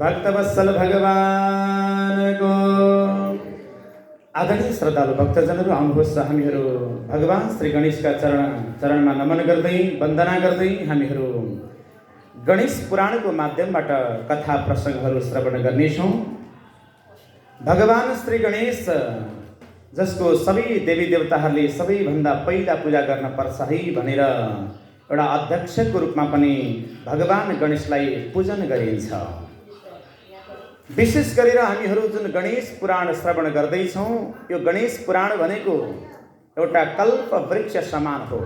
भक्तवत्सल भगवानको आदरणीय श्रद्धालु भक्तजनहरू आउनुहोस्, हामीहरू भगवान श्री गणेशका चरणमा नमन गर्दै वन्दना गर्दै हामीहरू गणेश पुराणको माध्यमबाट कथा प्रसङ्गहरू श्रवण गर्नेछौँ। भगवान श्री गणेश जसको सबै देवी देवताहरूले सबैभन्दा पहिला पूजा गर्न पर्छ है भनेर एउटा अध्यक्षको रूपमा पनि भगवान गणेशलाई पूजन गरिन्छ। विशेष गरेर हामीहरू जुन गणेश पुराण श्रवण गर्दैछौँ, यो गणेश पुराण भनेको एउटा कल्प वृक्ष समान हो।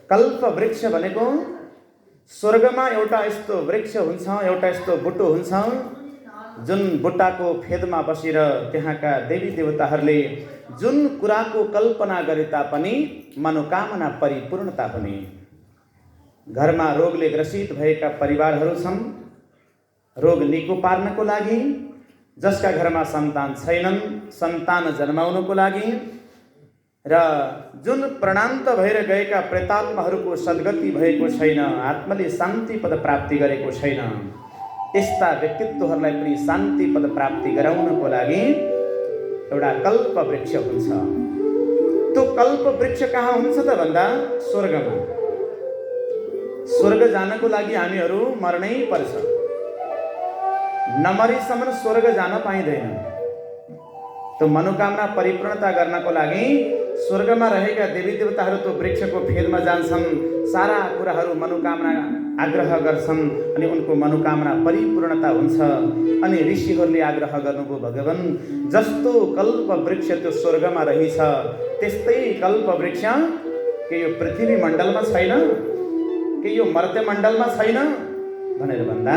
कल्प वृक्ष भनेको स्वर्गमा एउटा यस्तो वृक्ष हुन्छ, एउटा यस्तो बुट्टो हुन्छ, जुन बुट्टाको फेदमा बसेर त्यहाँका देवी देवताहरूले जुन कुराको कल्पना गरे तापनि मनोकामना परिपूर्णता हुने। घरमा रोगले ग्रसित भएका परिवारहरू छन्, रोग निको पार्नको लागि, जसका घरमा सन्तान छैनन् सन्तान जन्माउनको लागि, र जुन प्राणान्त भएर गएका प्रेतात्माहरूको सद्गति भएको छैन, आत्माले शान्ति पद प्राप्ति गरेको छैन, यस्ता व्यक्तित्वहरूलाई पनि शान्ति पद प्राप्ति गराउनको लागि एउटा कल्प वृक्ष हुन्छ। त्यो कल्प वृक्ष कहाँ हुन्छ त भन्दा स्वर्गमा। स्वर्ग जानको लागि हामीहरू मर्नै पर्छ, नमरेसम्म स्वर्ग जान पाइँदैन। त्यो मनोकामना परिपूर्णता गर्नको लागि स्वर्गमा रहेका देवी देवताहरू त्यो वृक्षको फेदमा जान्छन्, सारा कुराहरू मनोकामना आग्रह गर्छन् अनि उनको मनोकामना परिपूर्णता हुन्छ। अनि ऋषिहरूले आग्रह गर्नुभयो, भगवान जस्तो कल्प वृक्ष त्यो स्वर्गमा रहेछ, त्यस्तै कल्प वृक्ष के यो पृथ्वी मण्डलमा छैन, के यो मर्त्य मण्डलमा छैन भनेर भन्दा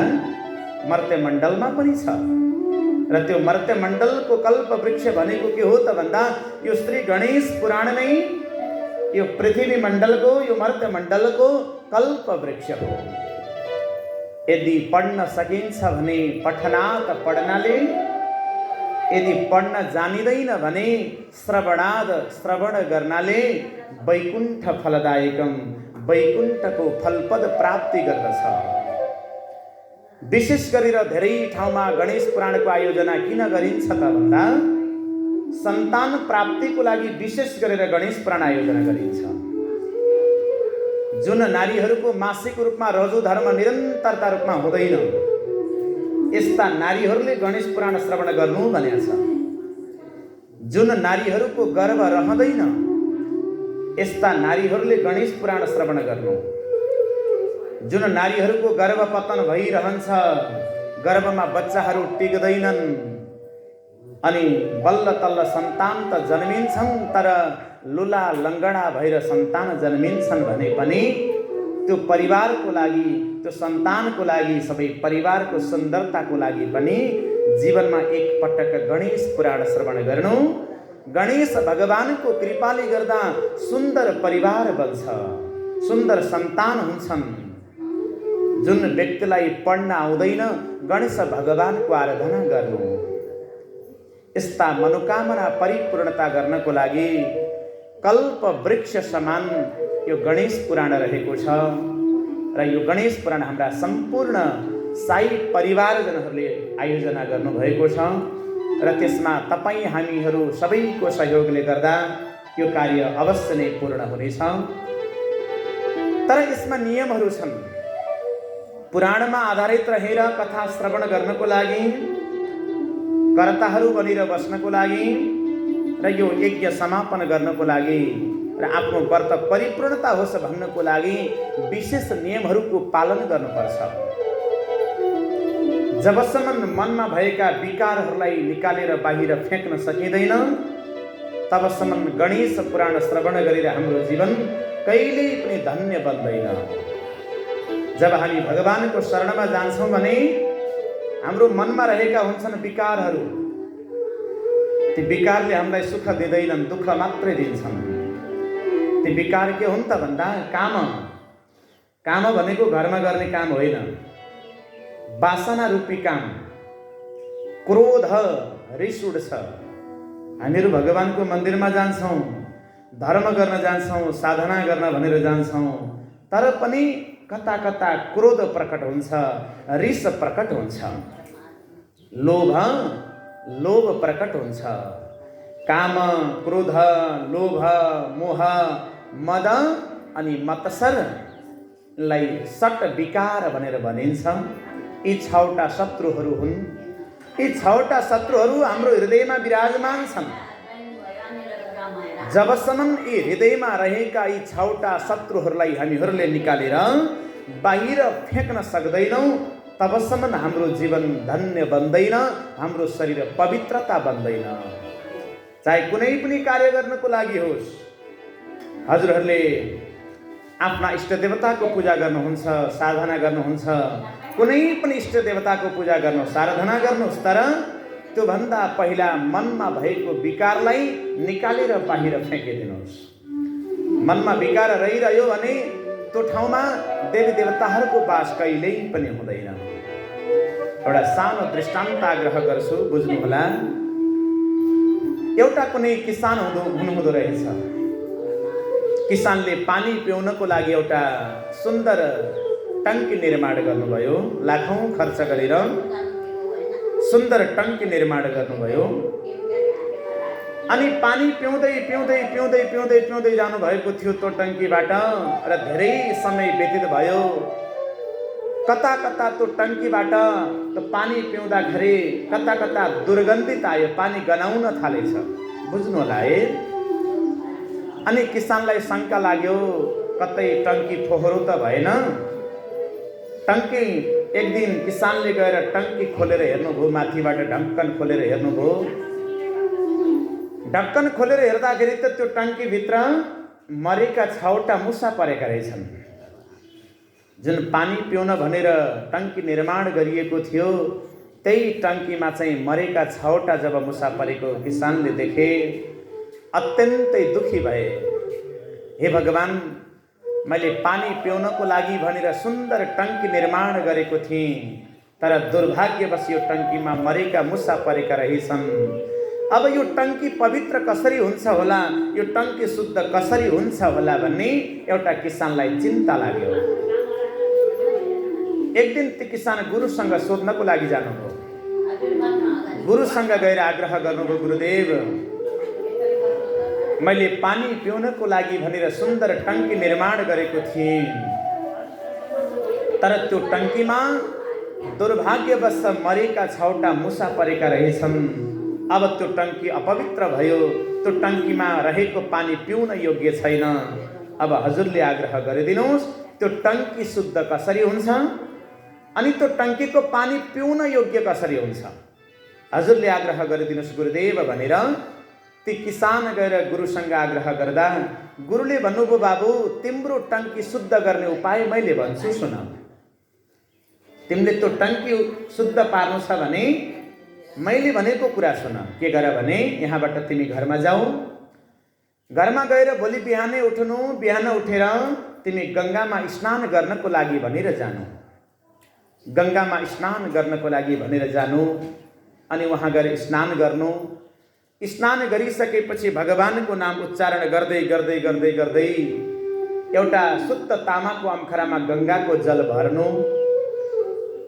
मर्त्य मण्डलमा पनि छ। र त्यो मर्त्य मण्डलको कल्प वृक्ष भनेको के हो त भन्दा यो श्री गणेश पुराण नै यो पृथ्वी मण्डलको, यो मर्त्य मण्डलको कल्प वृक्ष हो। यदि पढ्न सकिन्छ भने पठनात् पढ्नाले, यदि पढ्न जानिँदैन भने श्रवणाद श्रवण गर्नाले वैकुण्ठ फलदायकम, वैकुण्ठको फलपद प्राप्ति गर्दछ। विशेष गरेर धेरै ठाउँमा गणेश पुराणको आयोजना किन गरिन्छ त भन्दा सन्तान प्राप्तिको लागि विशेष गरेर गणेश पुराण आयोजना गरिन्छ। जुन नारीहरूको मासिक रूपमा रजु धर्म निरन्तरता रूपमा हुँदैन, यस्ता नारीहरूले गणेश पुराण श्रवण गर्नु भनेको छ। जुन नारीहरूको गर्भ रहँदैन, यस्ता नारीहरूले गणेश पुराण श्रवण गर्नु। जुन नारीहरूको गर्भपतन भइरहन्छ, गर्भमा बच्चाहरू टिक्दैनन् अनि बल्ल तल्ल सन्तान त जन्मिन्छन् तर लुला लङ्गडा भएर सन्तान जन्मिन्छन् भने पनि त्यो परिवारको लागि, त्यो सन्तानको लागि, सबै परिवारको सुन्दरताको लागि पनि जीवनमा एकपटक गणेश पुराण श्रवण गर्नु। गणेश भगवानको कृपाले गर्दा सुन्दर परिवार बन्छ, सुन्दर सन्तान हुन्छन्। जुन व्यक्तिलाई पढ्न आउँदैन, गणेश भगवानको आराधना गर्नु। यस्ता मनोकामना परिपूर्णता गर्नको लागि कल्प वृक्ष समान यो गणेश पुराण रहेको छ। र यो गणेश पुराण हाम्रा सम्पूर्ण साई परिवारजनहरूले आयोजना गर्नुभएको छ र त्यसमा तपाईँ हामीहरू सबैको सहयोगले गर्दा यो कार्य अवश्य नै पूर्ण हुनेछ। तर यसमा नियमहरू छन्। पुराणमा आधारित रहेर कथा श्रवण गर्नको लागि, कर्ताहरू बनेर बस्नको लागि र यो यज्ञ समापन गर्नको लागि र आफ्नो व्रत परिपूर्णता होस् भन्नको लागि विशेष नियमहरूको पालन गर्नुपर्छ। जबसम्म मनमा भएका विकारहरूलाई निकालेर बाहिर फ्याँक्न सकिँदैन, तबसम्म गणेश पुराण श्रवण गरेर हाम्रो जीवन कहिल्यै पनि धन्य बन्दैन। जब हामी भगवानको शरणमा जान्छौँ भने हाम्रो मनमा रहेका हुन्छन् विकारहरू, ती विकारले हामीलाई सुख दिँदैनन्, दुःख मात्रै दिन्छन्। ती विकार के हुन् त भन्दा काम। काम भनेको घरमा गर्ने काम होइन, वासना रूपी काम। क्रोध, रिस उठ्छ। हामीहरू भगवानको मन्दिरमा जान्छौँ, धर्म गर्न जान्छौँ, साधना गर्न भनेर जान्छौँ, तर पनि कता कता क्रोध प्रकट हुन्छ, रिस प्रकट हुन्छ, लोभ प्रकट हुन्छ। काम, क्रोध, लोभ, मोह, मद अनि मत्सरलाई सट विकार भनेर भनिन्छ। यी 6वटा शत्रुहरू हुन्। यी 6वटा शत्रुहरू हाम्रो हृदयमा विराजमान छन्। जबसम्म यी हृदयमा रहेका यी 6वटा शत्रुहरूलाई हामीहरूले निकालेर बाहिर फ्याँक्न सक्दैनौँ, तबसम्म हाम्रो जीवन धन्य बन्दैन, हाम्रो शरीर पवित्रता बन्दैन। चाहे कुनै पनि कार्य गर्नको लागि होस्, हजुरहरूले आफ्ना इष्ट देवताको पूजा गर्नुहुन्छ, साधना गर्नुहुन्छ, कुनै पनि इष्ट देवताको पूजा गर्नुहोस्, आराधना गर्नुहोस्, तर त्योभन्दा पहिला मनमा भएको विकारलाई निकालेर बाहिर फ्याँकिदिनुहोस्। मनमा विकार रहिरह्यो भने त्यो ठाउँमा देवी देवताहरूको वास कहिल्यै पनि हुँदैन। एउटा सानो दृष्टान्त आग्रह गर्छु, बुझ्नुहोला। एउटा कुनै किसान हुनुहुँदो रहेछ। किसानले पानी पिउनको लागि एउटा सुन्दर टङ्की निर्माण गर्नुभयो। लाखौँ खर्च गरेर सुन्दर टङ्की निर्माण गर्नुभयो। अनि पानी पिउँदै पिउँदै पिउँदै पिउँदै पिउँदै जानुभएको थियो त्यो टङ्कीबाट, र धेरै समय व्यतीत भयो। कता कता त्यो टङ्कीबाट त्यो पानी पिउँदाखेरि कता कता दुर्गन्धित आयो, पानी गनाउन थालेछ। बुझ्नु होला है। अनि किसानलाई शङ्का लाग्यो, कतै टङ्की फोहोरो त भएन। टङ्की एक दिन किसानले गएर टङ्की खोलेर हेर्नुभयो, माथिबाट ढक्कन खोलेर हेर्नुभयो। ढक्कन खोलेर हेर्दाखेरि त त्यो टङ्कीभित्र मरेका 6वटा मुसा परेका रहेछन्। जुन पानी पिउन भनेर टङ्की निर्माण गरिएको थियो, त्यही टङ्कीमा चाहिँ मरेका 6वटा जब मुसा परेको किसानले देखे, अत्यन्तै दुखी भए। हे भगवान, मैले पानी पिउनको लागि भनेर सुन्दर टङ्की निर्माण गरेको थिएँ, तर दुर्भाग्यवश यो टङ्कीमा मरेका मुसा परेका रहेछन्। अब यो टङ्की पवित्र कसरी हुन्छ होला, यो टङ्की शुद्ध कसरी हुन्छ होला भन्ने एउटा किसानलाई चिन्ता लाग्यो। एक दिन त्यो किसान गुरुसँग सोध्नको लागि जानुभयो। गुरुसँग गएर आग्रह गर्नुभयो, गुरुदेव, मैले पानी पिउनको लागि भनेर सुन्दर टङ्की निर्माण गरेको थिएँ, तर त्यो टङ्कीमा दुर्भाग्यवश मरेका 6वटा मुसा परेका रहेछन्। अब त्यो टङ्की अपवित्र भयो, त्यो टङ्कीमा रहेको पानी पिउन योग्य छैन। अब हजुरले आग्रह गरिदिनुहोस्, त्यो टङ्की शुद्ध कसरी हुन्छ अनि त्यो टङ्कीको पानी पिउन योग्य कसरी हुन्छ, हजुरले आग्रह गरिदिनुहोस् गुरुदेव भनेर ती किसान गएर गुरुसँग आग्रह गर्दा गुरुले भन्नुभयो, बाबु, तिम्रो टङ्की शुद्ध गर्ने उपाय मैले भन्छु, सुन। तिमीले त्यो टङ्की शुद्ध पार्नु छ भने मैले भनेको कुरा सुन। के गर भने, यहाँबाट तिमी घरमा जाऊ, घरमा गएर भोलि बिहानै उठ्नु, बिहान उठेर तिमी गङ्गामा स्नान गर्नको लागि भनेर जानु। गङ्गामा स्नान गर्नको लागि भनेर जानु। अनि वहाँ गएर स्नान गर्नु। स्नान गरिसकेपछि भगवानको नाम उच्चारण गर्दै गर्दै गर्दै गर्दै एउटा शुद्ध तामाको अम्खरामा गङ्गाको जल भर्नु।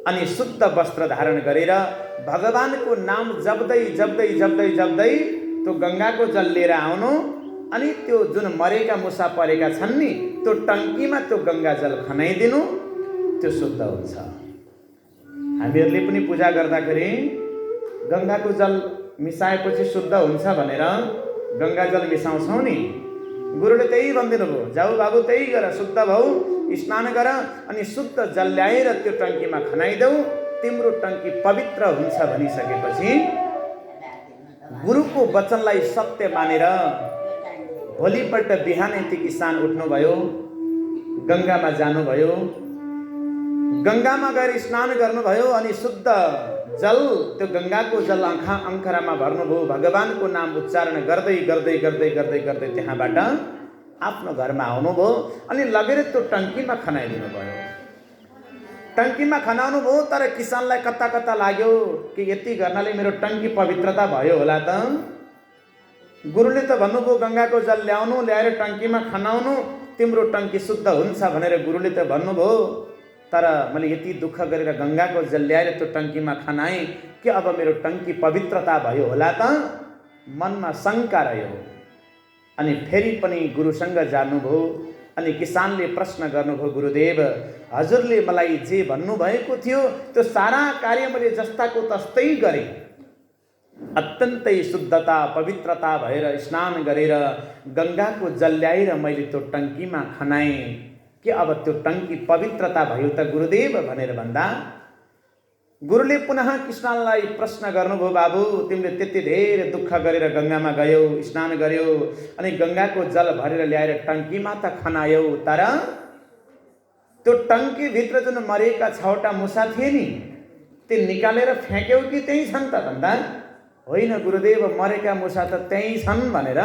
अनि शुद्ध वस्त्र धारण गरेर भगवानको नाम जप्दै जप्दै जप्दै जप्दै त्यो गङ्गाको जल लिएर आउनु। अनि त्यो जुन मरेका मुसा परेका छन् नि, त्यो टङ्कीमा त्यो गङ्गा जल खनाइदिनु, त्यो शुद्ध हुन्छ। हामीहरूले पनि पूजा गर्दाखेरि गङ्गाको जल मिसाएपछि शुद्ध हुन्छ भनेर गङ्गा जल मिसाउँछौँ नि। गुरुले त्यही भनिदिनु भयो, जाऊ बाबु, त्यही गर, शुद्ध भाउ, स्नान गर, अनि शुद्ध जल ल्याएर त्यो टङ्कीमा खनाइदेऊ, तिम्रो टङ्की पवित्र हुन्छ भनिसकेपछि गुरुको वचनलाई सत्य मानेर भोलिपल्ट बिहानै ती किसान उठ्नुभयो, गङ्गामा जानुभयो। गङ्गामा गएर स्नान गर्नुभयो अनि शुद्ध जल, त्यो गङ्गाको जल अङ्खरामा भर्नुभयो। भगवानको नाम उच्चारण गर्दै गर्दै गर्दै गर्दै गर्दै त्यहाँबाट आफ्नो घरमा आउनुभयो। अनि लगेर त्यो टङ्कीमा खनाइदिनु भयो। टङ्कीमा खनाउनु भयो, तर किसानलाई कता कता लाग्यो कि यति गर्नाले मेरो टङ्की पवित्रता भयो होला त। गुरुले त भन्नुभयो गङ्गाको जल ल्याउनु, ल्याएर टङ्कीमा खनाउनु, तिम्रो टङ्की शुद्ध हुन्छ भनेर गुरुले त भन्नुभयो, तर मैले यति दुःख गरेर गङ्गाको जल ल्याएर त्यो टङ्कीमा खनाएँ, के अब मेरो टङ्की पवित्रता भयो होला त? मनमा शङ्का रह्यो। अनि फेरि पनि गुरुसँग जानुभयो। अनि किसानले प्रश्न गर्नुभयो, गुरुदेव हजुरले मलाई जे भन्नुभएको थियो त्यो सारा कार्य मैले जस्ताको तस्तै गरेँ। अत्यन्तै शुद्धता पवित्रता भएर स्नान गरेर गङ्गाको जल ल्याएर मैले त्यो टङ्कीमा खनाएँ, के अब त्यो टङ्की पवित्रता भयो त गुरुदेव भनेर भन्दा गुरुले पुनः कृष्णलाई प्रश्न गर्नुभयो, बाबु तिमीले त्यति धेरै दुःख गरेर गङ्गामा गयौ, स्नान गर्यौ, अनि गङ्गाको जल भरेर ल्याएर टङ्कीमा त खनायौ, तर त्यो टङ्कीभित्र जुन मरेका 6वटा मुसा थिए नि ती निकालेर फ्याँक्यौ कि त्यहीँ छन् त भन्दा होइन गुरुदेव मरेका मुसा त त्यहीँ छन् भनेर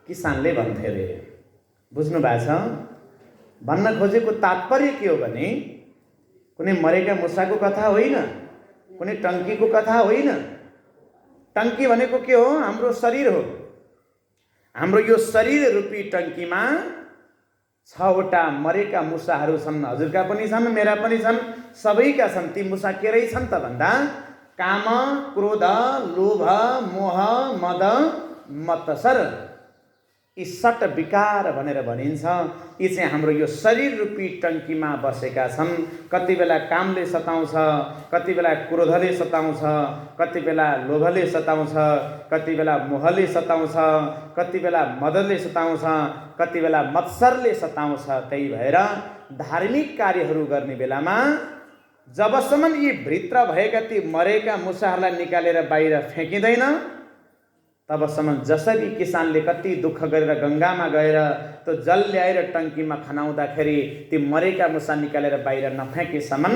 किसानले भन्थे रे। बुझ्नु भएको छ? भन्न खोजेको तात्पर्य के हो भने कुनै मरेका मुसाको कथा होइन, कुनै टङ्कीको कथा होइन। टङ्की भनेको के हो? हाम्रो शरीर हो। हाम्रो यो शरीर रूपी टङ्कीमा 6वटा मरेका मुसाहरू छन्। हजुरका पनि छन्, मेरा पनि छन्, सबैका छन्। ती मुसा के रहेछन् त भन्दा काम, क्रोध, लोभ, मोह, मद, मत्सर, यी 7 विकार भनेर भनिन्छ। यी चाहिँ हाम्रो यो शरीर रूपी टङ्कीमा बसेका छन्। कति बेला कामले सताउँछ, कति बेला क्रोधले सताउँछ, कति बेला लोभले सताउँछ, कति बेला मोहले सताउँछ, कति बेला मदले सताउँछ, कति बेला मत्सरले सताउँछ। त्यही भएर धार्मिक कार्यहरू गर्ने बेलामा जबसम्म यी भित्र भएका ती मरेका मुसाहरूलाई निकालेर बाहिर फ्याँकिँदैन तबसम्म, जसरी किसानले कति दुःख गरेर गङ्गामा गएर त्यो जल ल्याएर टङ्कीमा खनाउँदाखेरि ती मरेका मुसा निकालेर बाहिर नफ्याँकेसम्म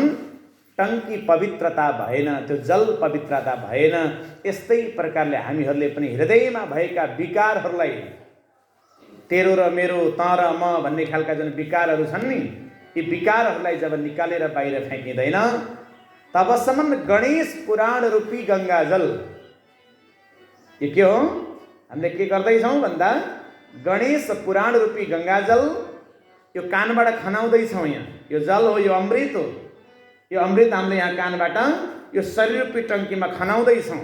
टङ्की पवित्रता भएन, त्यो जल पवित्रता भएन। यस्तै प्रकारले हामीहरूले पनि हृदयमा भएका विकारहरूलाई, तेरो र मेरो, त र म भन्ने खालका जुन विकारहरू छन् नि, यी विकारहरूलाई जब निकालेर बाहिर फ्याँकिँदैन तबसम्म गणेश पुराण रूपी गङ्गाजल, यो के हो? हामीले के गर्दैछौँ भन्दा गणेश पुराण रूपी गङ्गाजल यो कानबाट खनाउँदैछौँ। यहाँ यो जल हो, यो अमृत हो। यो अमृत हामीले यहाँ कानबाट यो शरीर रूपी टङ्कीमा खनाउँदैछौँ।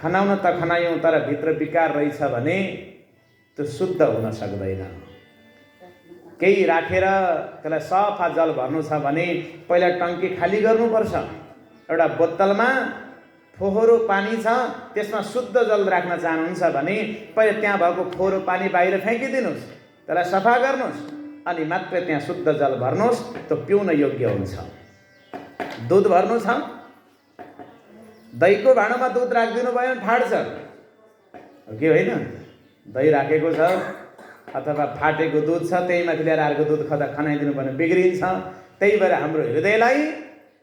खनाउन त खनायौँ, तर भित्र विकार रहेछ भने त्यो शुद्ध हुन सक्दैन। केही राखेर त्यसलाई सफा जल भर्नु छ भने पहिला टङ्की खाली गर्नुपर्छ। एउटा बोतलमा फोहोरो पानी छ, त्यसमा शुद्ध जल राख्न चाहनुहुन्छ भने पहिला त्यहाँ भएको फोहोरो पानी बाहिर फ्याँकिदिनुहोस्, त्यसलाई सफा गर्नुहोस्, अनि मात्र त्यहाँ शुद्ध जल भर्नुहोस्, त्यो पिउन योग्य हुन्छ। दुध भर्नु छ, दहीको भाँडोमा दुध राखिदिनु भयो भने फाट्छ, हो कि होइन? दही राखेको छ अथवा फाटेको दुध छ, त्यही माथि ल्याएर अर्को दुध खनाइदिनु भने बिग्रिन्छ। त्यही भएर हाम्रो हृदयलाई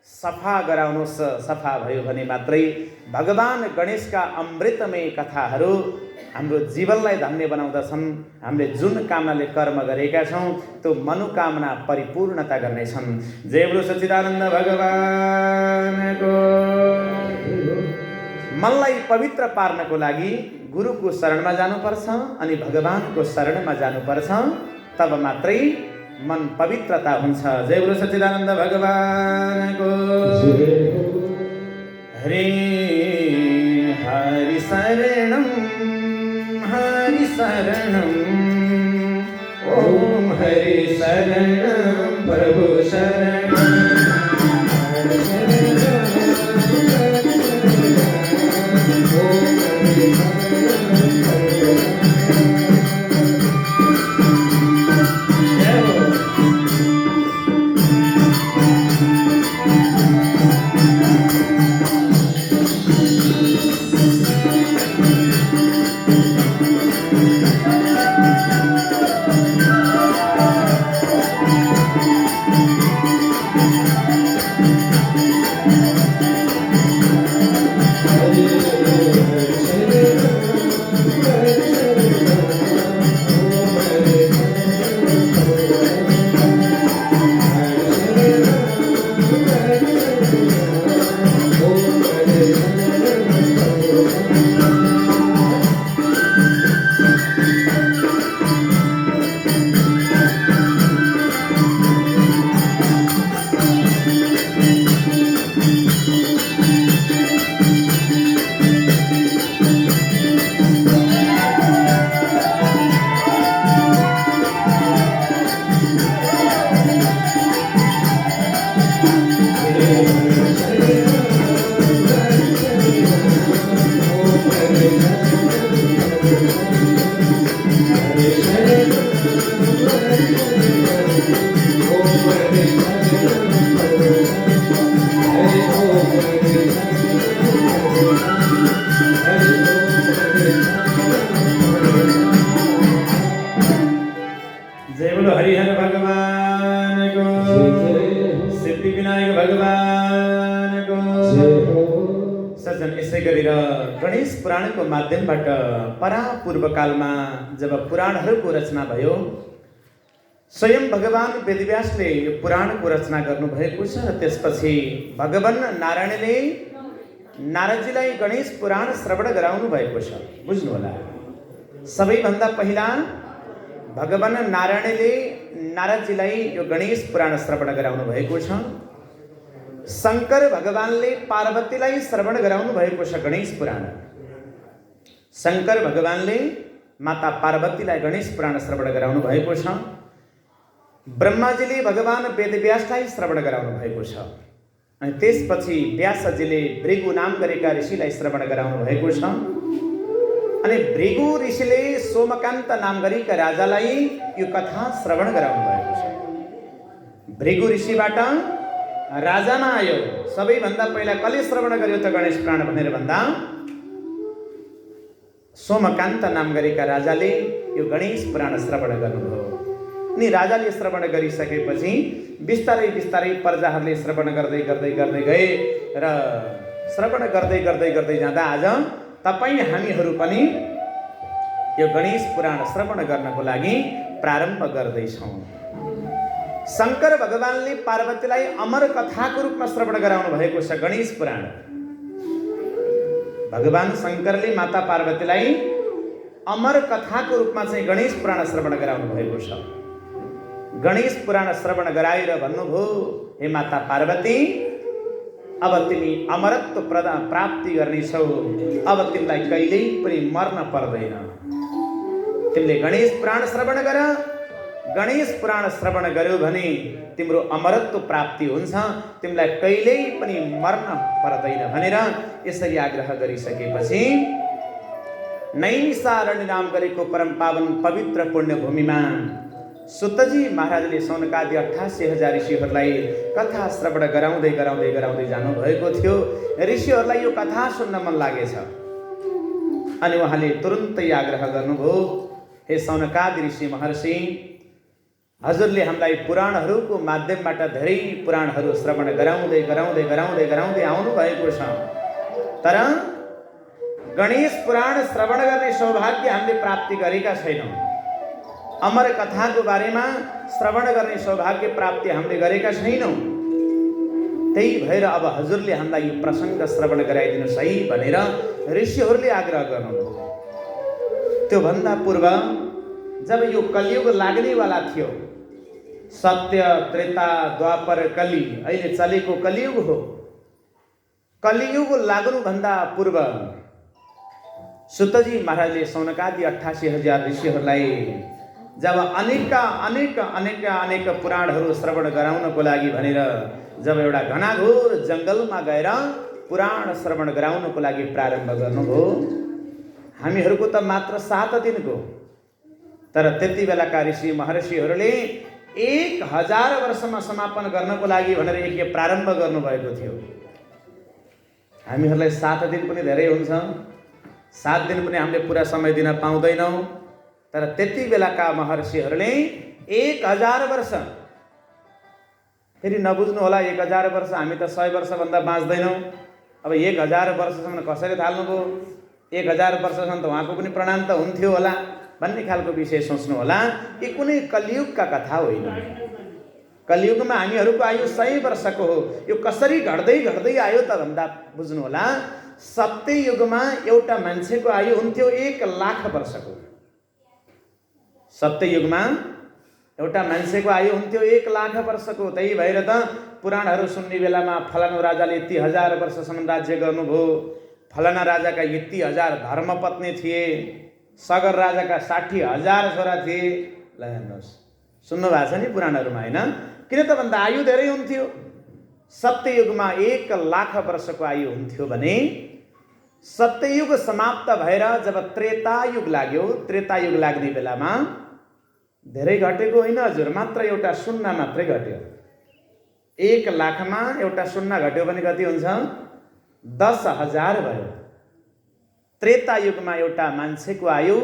सफा गराउनुहोस्। सफा भयो भने मात्रै भगवान गणेशका अमृतमय कथाहरू हाम्रो जीवनलाई धन्य बनाउँदछन्। हामीले जुन कामनाले कर्म गरेका छौँ त्यो मनोकामना परिपूर्णता गर्नेछन्। जय गुरु सच्चिदानन्द भगवानको। मनलाई पवित्र पार्नको लागि गुरुको शरणमा जानुपर्छ अनि भगवानको शरणमा जानुपर्छ, तब मात्रै मन पवित्रता हुन्छ। जय गुरु सच्चिदानन्द भगवानको। हरि हरि शरणं हरि शरणं, ओम हरि शरणं प्रभु शरणं। जय बोलो हरिहर भगवान को, सिद्धि विनायक भगवान को। सज्जन, यसै गरेर गणेश पुराणको माध्यमबाट परापूर्व कालमा जब पुराणहरूको रचना भयो, स्वयं भगवान वेदव्यासले यो पुराणको रचना गर्नुभएको छ। त्यसपछि भगवान नारायणले नारदजीलाई गणेश पुराण श्रवण गराउनु भएको छ। बुझ्नु होला, सबैभन्दा पहिला भगवान नारायणले नारदजीलाई यो गणेश पुराण श्रवण गराउनु भएको छ। शंकर भगवानले पार्वतीलाई श्रवण गराउनु भएको छ गणेश पुराण। शंकर भगवानले माता पार्वतीलाई गणेश पुराण श्रवण गराउनु भएको छ। ब्रह्माजीले भगवान वेदव्यासलाई श्रवण गराउनु भएको छ। अनि त्यसपछि व्यासजीले भृगु नाम गरेका ऋषिलाई श्रवण गराउनु भएको छ। अनि भृगु ऋषिले सोमकान्त नाम गरेका राजालाई यो कथा श्रवण गराउनु भएको छ। भृगु ऋषिबाट राजामा आयो। सबैभन्दा पहिला कसले श्रवण गर्यो त गणेश पुराण भनेर भन्दा सोमकान्त नाम गरेका राजाले यो गणेश पुराण श्रवण गर्नुभयो। अनि राजाले श्रवण गरिसकेपछि बिस्तारै बिस्तारै प्रजाहरूले श्रवण गर्दै गर्दै गर्दै गए र श्रवण गर्दै गर्दै गर्दै जाँदा आज तपाईँ हामीहरू पनि यो गणेश पुराण श्रवण गर्नको लागि प्रारम्भ गर्दैछौँ। शंकर भगवानले पार्वतीलाई अमर कथाको रूपमा श्रवण गराउनु भएको छ गणेश पुराण। भगवान शंकरले माता पार्वतीलाई अमर कथाको रूपमा चाहिँ गणेश पुराण श्रवण गराउनु भएको छ। गणेश पुराण श्रवण गराएर भन्नुभयो, हे माता पार्वती, अब तिमी अमरत्व प्राप्ति गर्नेछौ। अब तिमीलाई कहिल्यै पनि मर्न पर्दैन। तिमीले गणेश पुराण श्रवण गर। गणेश पुराण श्रवण गर्यो भने तिम्रो अमरत्व प्राप्ति हुन्छ, तिमीलाई कहिल्यै पनि मर्न पर्दैन भनेर यसरी आग्रह गरिसकेपछि नैमिषारण्य नाम गरेको परम पावन पवित्र पुण्य भूमिमा सुतजी महाराजले सौनकादि 88,000 ऋषिहरूलाई कथा श्रवण गराउँदै गराउँदै गराउँदै जानुभएको थियो। ऋषिहरूलाई यो कथा सुन्न मन लागेछ। अनि उहाँले तुरुन्तै आग्रह गर्नुभयो, हे सौनकादि ऋषि महर्षि, हजुरले हामीलाई पुराणहरूको माध्यमबाट धेरै पुराणहरू श्रवण गराउँदै गराउँदै गराउँदै गराउँदै आउनु भएको छ। तर गणेश पुराण श्रवण गर्ने सौभाग्य हामीले प्राप्ति गरेका छैनौँ। अमर कथाको बारेमा श्रवण गर्ने सौभाग्य प्राप्ति हामीले गरेका छैनौँ। त्यही भएर अब हजुरले हामीलाई यो प्रसङ्ग श्रवण गराइदिनुहोस् है भनेर ऋषिहरूले आग्रह गर्नुभयो। त्योभन्दा पूर्व जब यो कलियुग लाग्नेवाला थियो, सत्य त्रेता द्वापर कली अहिले चलेको कलियुग हो। कलियुग लाग्नुभन्दा पूर्व सुतजी महाराजले सौनकादि 88,000 ऋषिहरूलाई जब अनेक पुराणहरू श्रवण गराउनको लागि भनेर जब एउटा घनाघोर जङ्गलमा गएर पुराण श्रवण गराउनको लागि प्रारम्भ गर्नुभयो, हामीहरूको त मात्र 7 दिनको, तर त्यति बेलाका ऋषि महर्षिहरूले 1000 वर्षमा समापन गर्नको लागि भनेर यज्ञ प्रारम्भ गर्नुभएको थियो। हामीहरूलाई 7 दिन पनि धेरै हुन्छ, 7 दिन पनि हामीले पुरा समय दिन पाउँदैनौँ। तर त्यति बेलाका महर्षिहरूले 1000 वर्ष, फेरि नबुझ्नु होला 1000 वर्ष, हामी त 100 वर्षभन्दा बाँच्दैनौँ। अब 1000 वर्षसम्म कसरी थाल्नुभयो? 1000 वर्षसम्म त उहाँको पनि प्रणाम त हुन्थ्यो होला भन्ने खालको विषय सोच्नु होला। यो कुनै कलियुगका कथा होइन। कलियुगमा हामीहरूको आयु 100 वर्षको हो। यो कसरी घट्दै घट्दै आयो त भन्दा बुझ्नु होला, सत्ययुगमा एउटा मान्छेको आयु हुन्थ्यो 1,00,000 वर्षको। सत्ययुगमा एउटा मान्छेको आयु हुन्थ्यो 1,00,000 वर्षको। त्यही भएर त पुराणहरू सुन्ने बेलामा फलानु राजाले यति 1000 वर्षसम्म राज्य गर्नुभयो, फलाना राजाका यति 1000 धर्मपत्नी थिए, सगर राजाका 60,000 छोरा थिए। ल हेर्नुहोस्, सुन्नु भएको छ नि पुराणहरूमा, होइन? किन त भन्दा आयु धेरै हुन्थ्यो। सत्ययुगमा 1,00,000 वर्षको आयु हुन्थ्यो भने सत्ययुग समाप्त भएर जब त्रेतायुग लाग्यो, त्रेतायुग लाग्ने बेलामा धेरै घटेको होइन हजुर, मात्र एउटा शून्य मात्रै घट्यो। 1,00,000मा एउटा शून्य घट्यो भने कति हुन्छ? 10,000 भयो। त्रेता युगमा एउटा मान्छेको आयु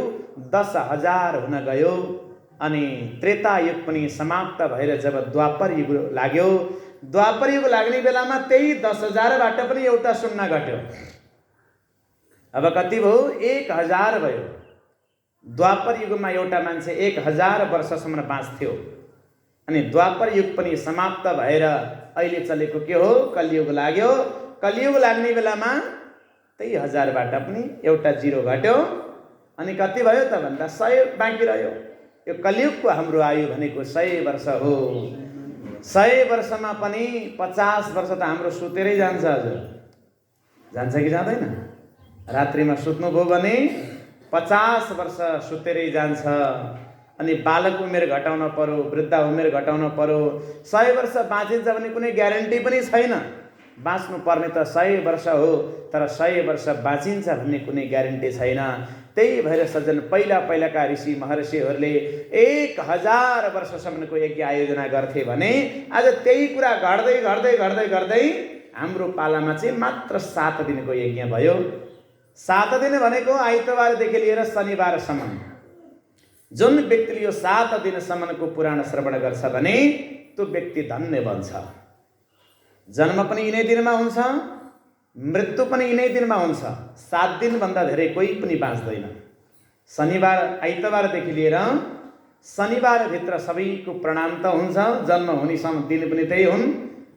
10,000 हुन गयो अनि त्रेता युग पनि समाप्त भएर जब द्वापर युग लाग्यो, द्वापर युग लाग्ने बेलामा त्यही 10,000बाट पनि एउटा शून्य घट्यो। अब कति भयो? 1,000 भयो। द्वापर युगमा एउटा मान्छे 1,000 वर्षसम्म बाँच्थ्यो अनि द्वापर युग पनि समाप्त भएर अहिले चलेको के हो? कलियुग लाग्यो। कलियुग लाग्ने बेलामा त्यही 1000बाट पनि एउटा 0 घट्यो अनि कति भयो त भन्दा 100 बाँकी रह्यो। यो कलियुगको हाम्रो आयु भनेको 100 वर्ष हो। 100 वर्षमा पनि 50 वर्ष त हाम्रो सुतेरै जान्छ। हजुर जान्छ कि जाँदैन? रात्रिमा सुत्नुभयो भने 50 वर्ष सुतेरै जान्छ अनि बालक उमेर घटाउन पर्यो, वृद्ध उमेर घटाउन पर्यो। 100 वर्ष बाँचिन्छ भने कुनै ग्यारेन्टी पनि छैन। बाँच्नु पर्ने त 100 वर्ष हो, तर 100 वर्ष बाँचिन्छ भन्ने कुनै ग्यारेन्टी छैन। त्यही भएर सज्जन पहिलाका ऋषि महर्षिहरूले 1000 वर्षसम्मको यज्ञ आयोजना गर्थे भने आज त्यही कुरा घट्दै घट्दै घट्दै घट्दै हाम्रो पालामा चाहिँ मात्र 7 दिनको यज्ञ भयो। 7 दिन भनेको आइतबारदेखि लिएर शनिबारसम्म। जुन व्यक्तिले यो 7 दिनसम्मको पुराण श्रवण गर्छ भने त्यो व्यक्ति धन्य बन्छ। जन्म पनि यिनै दिनमा हुन्छ, मृत्यु पनि यिनै दिनमा हुन्छ। 7 दिनभन्दा धेरै कोही पनि बाँच्दैन। शनिबार आइतबारदेखि लिएर शनिबारभित्र सबैको प्राणान्त हुन्छ। जन्म हुनेसम्म दिन पनि त्यही हुन्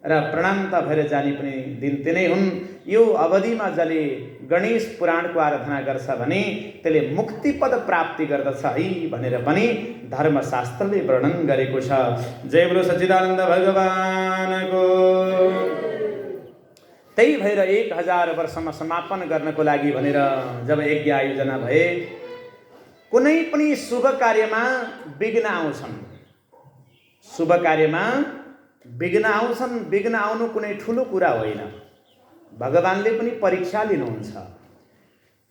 र प्राणान्त भएर जाने पनि दिन तिनै हुन्। यो अवधिमा जसले गणेश पुराणको आराधना गर्छ भने त्यसले मुक्तिपद प्राप्ति गर्दछ है भनेर पनि धर्मशास्त्रले वर्णन गरेको छ। जय बोलो सच्चिदानन्द भगवानको। त्यही भएर 1000 वर्षमा समापन गर्नको लागि भनेर जब यज्ञ आयोजना भए, कुनै पनि शुभ कार्यमा विघ्न आउँछन्। शुभ कार्यमा विघ्न आउँछन्। विघ्न आउनु कुनै ठुलो कुरा होइन। भगवानले पनि परीक्षा लिनुहुन्छ।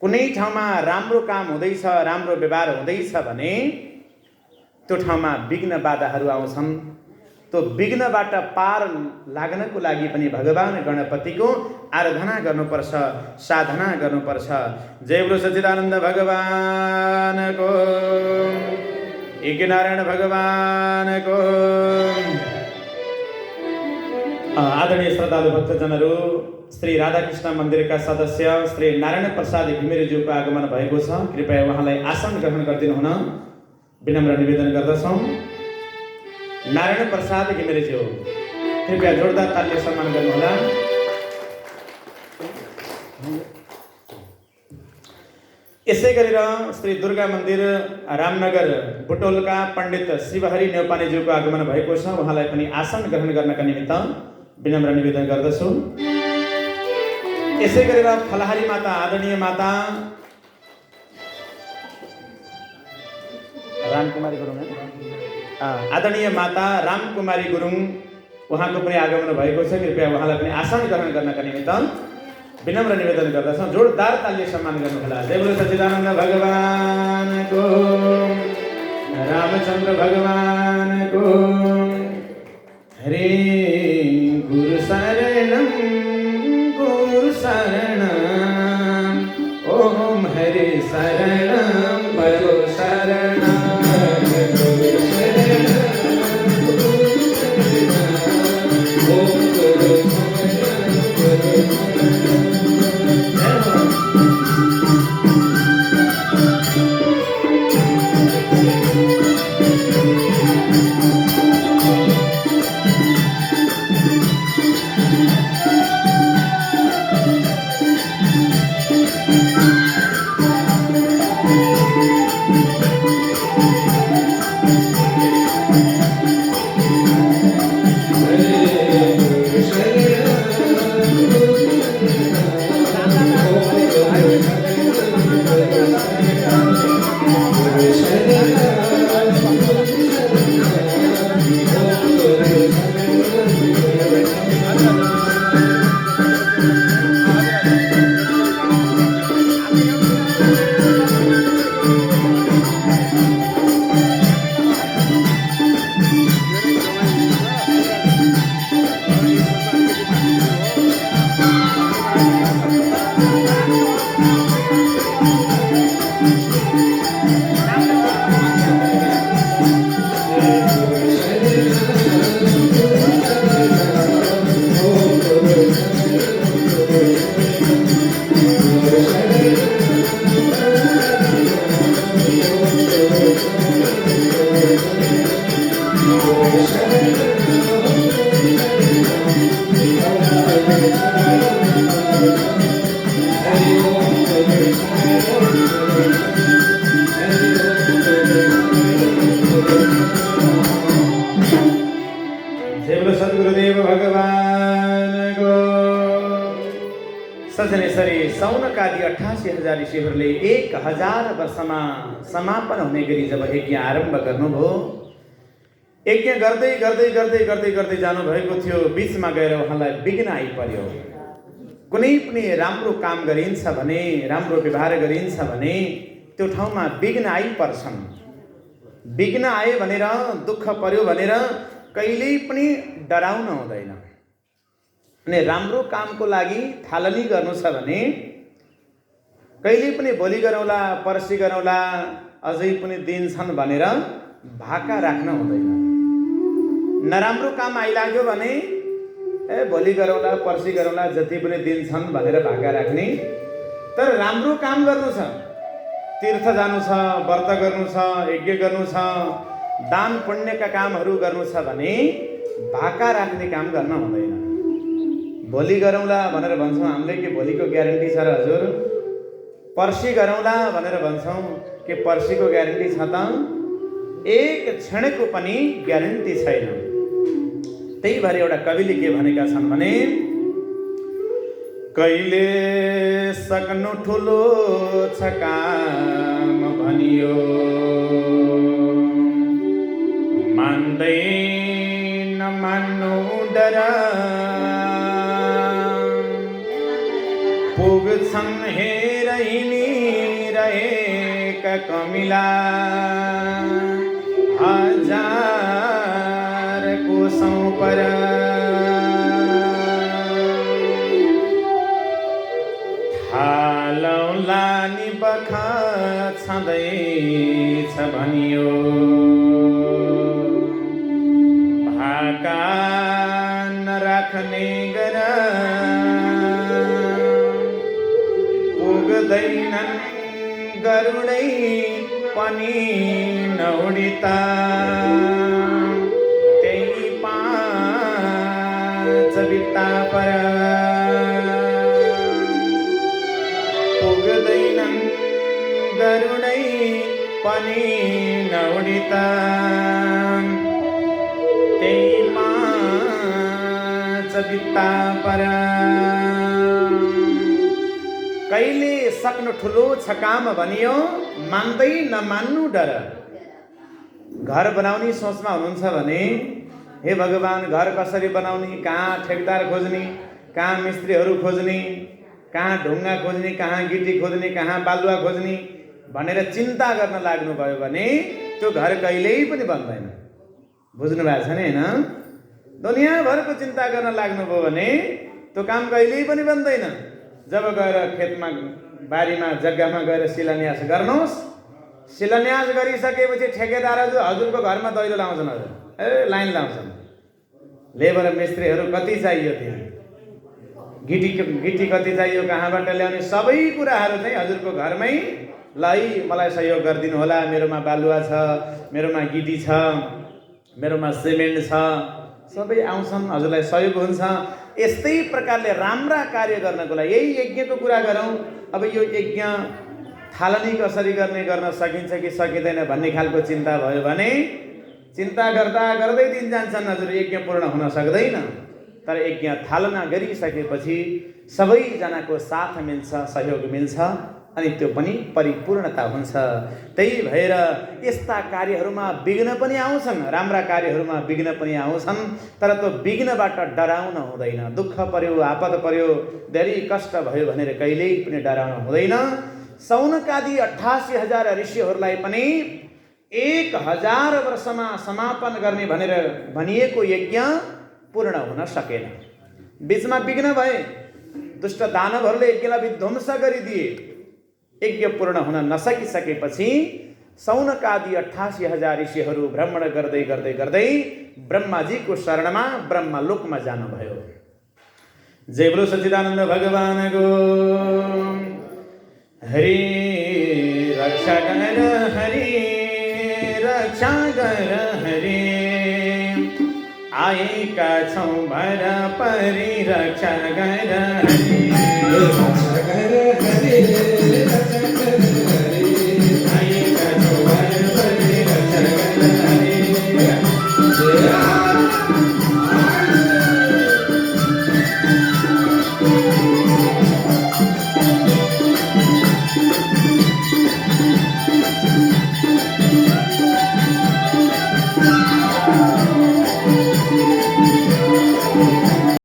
कुनै ठाउँमा राम्रो काम हुँदैछ, राम्रो व्यवहार हुँदैछ भने त्यो ठाउँमा विघ्न बाधाहरू आउँछन्। त्यो विघ्नबाट पार लाग्नको लागि पनि भगवान गणपतिको आराधना गर्नुपर्छ, साधना गर्नुपर्छ। जय बोलो सच्चिदानन्द भगवानको, यज्ञनारायण भगवानको। आदरणीय श्रद्धालु भक्तजनहरू, श्री राधाकृष्ण मन्दिरका सदस्य श्री नारायण प्रसाद घिमिरेज्यूको आगमन भएको छ। कृपया उहाँलाई आसन ग्रहण गरिदिनु हुन विनम्र निवेदन गर्दछौँ। नारायण प्रसाद घिमिरेज्यू, कृपया जोरदार तालीले सम्मान गर्नुहोला। यसै गरेर श्री दुर्गा मन्दिर रामनगर बुटोलका पण्डित शिवहरि नेउपानेज्यूको आगमन भएको छ। उहाँलाई पनि आसन ग्रहण गर्नका निमित्त विनम्र निवेदन गर्दछु। यसै गरेर फलहारी माता आदरणीय माता रामकुमारी गुरुङ, आदरणीय माता रामकुमारी गुरुङ, उहाँको पनि आगमन भएको छ। कृपया उहाँलाई पनि आसन ग्रहण गर्नका निमित्त विनम्र निवेदन गर्दछौँ। जोरदार तालीले सम्मान गर्नुहोला। जय बोलो सच्चिदानन्द भगवानको, रामचन्द्र भगवानको। हरे गुरु शरणं गुरु शरणं, ओम हरे शरणं परमो शरणं। सजनेश्वरी सौनकादि 88,000 ऋषिहरूले 1000 वर्षमा समापन हुने गरी जब यज्ञ आरम्भ गर्नुभयो, यज्ञ गर्दै गर्दै गर्दै गर्दै गर्दै जानुभएको थियो, बिचमा गएर उहाँलाई विघ्न आइपर्यो। कुनै पनि राम्रो काम गरिन्छ भने, राम्रो व्यवहार गरिन्छ भने त्यो ठाउँमा विघ्न आइपर्छन्। विघ्न आयो भनेर, दुःख पर्यो भनेर कहिल्यै पनि डराउन हुँदैन। अनि राम्रो कामको लागि थालनी गर्नु छ भने कहिले पनि भोलि गरौँला, पर्सि गरौँला, अझै पनि दिन छन् भनेर भाका राख्न हुँदैन। नराम्रो काम आइलाग्यो भने भोलि गरौँला, पर्सि गरौँला, जति पनि दिन छन् भनेर भाका राख्ने। तर राम्रो काम गर्नु छ, तीर्थ जानु छ, व्रत गर्नु छ, यज्ञ गर्नु छ, दान पुण्यका कामहरू गर्नु छ भने भाका राख्ने काम गर्न हुँदैन। भोलि गरौँला भनेर भन्छौँ हामीले कि भोलिको ग्यारेन्टी छ र हजुर? पर्सि गरौँला भनेर भन्छौँ कि पर्सिको ग्यारेन्टी छ त? एक क्षणको पनि ग्यारेन्टी छैन। त्यही भएर एउटा कविले के भनेका छन् भने, कहिले सक्नु ठुलो छ काम भनियो, मान्दैन मान्नु डर, पुग्छन् हेरैनी रहेका कमिला, 1000 कोसौँ पर। थालौँला नि बख छँदैछ भनियो, भाका नराख्ने गर, पुग्दैनन् गरुडै पनि नौडिता, त्यही 5 बित्ता पर। पुग्दैनन् गरुडै पनि नौडिता, त्यही 5 बित्ता पर। कहिले सक्नु ठुलो छ काम भनियो, मान्दै नमान्नु डर। घर बनाउने सोचमा हुनुहुन्छ भने हे भगवान् घर कसरी बनाउने, कहाँ ठेकदार खोज्ने, कहाँ मिस्त्रीहरू खोज्ने, कहाँ ढुङ्गा खोज्ने, कहाँ गिटी खोज्ने, कहाँ बालुवा खोज्ने भनेर चिन्ता गर्न लाग्नुभयो भने त्यो घर कहिल्यै पनि बन्दैन। बुझ्नु भएको छ नि होइन? दुनियाँभरको चिन्ता गर्न लाग्नुभयो भने त्यो काम कहिल्यै पनि बन्दैन। जब गएर खेतमा, बारीमा, जग्गामा गएर शिलान्यास गर्नुहोस्, शिलान्यास गरिसकेपछि ठेकेदारहरू हजुरको घरमा दैलो लाउँछन्, हजुर लाइन लाउँछन्। लेबर मिस्त्रीहरू कति चाहियो, त्यहाँ गिटी कति चाहियो, कहाँबाट ल्याउने, सबै कुराहरू चाहिँ हजुरको घरमै ल है मलाई सहयोग गरिदिनु होला, मेरोमा बालुवा छ, मेरोमा गिटी छ, मेरोमा सिमेन्ट छ, सबै आउँछन्, हजुरलाई सहयोग हुन्छ। यस्तै प्रकारले राम्रा कार्य गर्नको लागि यही यज्ञको कुरा गरौँ। अब यो यज्ञ थालनी कसरी गर्न सकिन्छ कि सकिँदैन भन्ने खालको चिन्ता भयो भने चिन्ता गर्दा गर्दै दिन जान्छन्, हजुर यज्ञ पूर्ण हुन सक्दैन। तर यज्ञ थालना गरिसकेपछि सबैजनाको साथ मिल्छ, सहयोग मिल्छ, अनि त्यो पनि परिपूर्णता हुन्छ। त्यही भएर यस्ता कार्यहरूमा विघ्न पनि आउँछन्, राम्रा कार्यहरूमा विघ्न पनि आउँछन्, तर त्यो विघ्नबाट डराउन हुँदैन। दुःख पर्यो, आपद पर्यो, धेरै कष्ट भयो भनेर कहिल्यै पनि डराउन हुँदैन। सौनकादि 88,000 ऋषिहरूलाई पनि 1000 वर्षमा समापन गर्ने भनेर भनिएको यज्ञ पूर्ण हुन सकेन। बीचमा विघ्न भए, दुष्ट दानवहरूले यज्ञलाई विध्वंस गरिदिए। यज्ञ पूर्ण हुन नसकिसकेपछि सौनकादि 88,000 ऋषिहरू भ्रमण गर्दै गर्दै गर्दै ब्रह्माजीको शरणमा ब्रह्मलोकमा जानुभयो। जय बोलो सच्चिदानन्द भगवानको। हरि रक्षा कर हरि रक्षा कर हरि, आएका छौँ भर परि रक्षा कर हरि।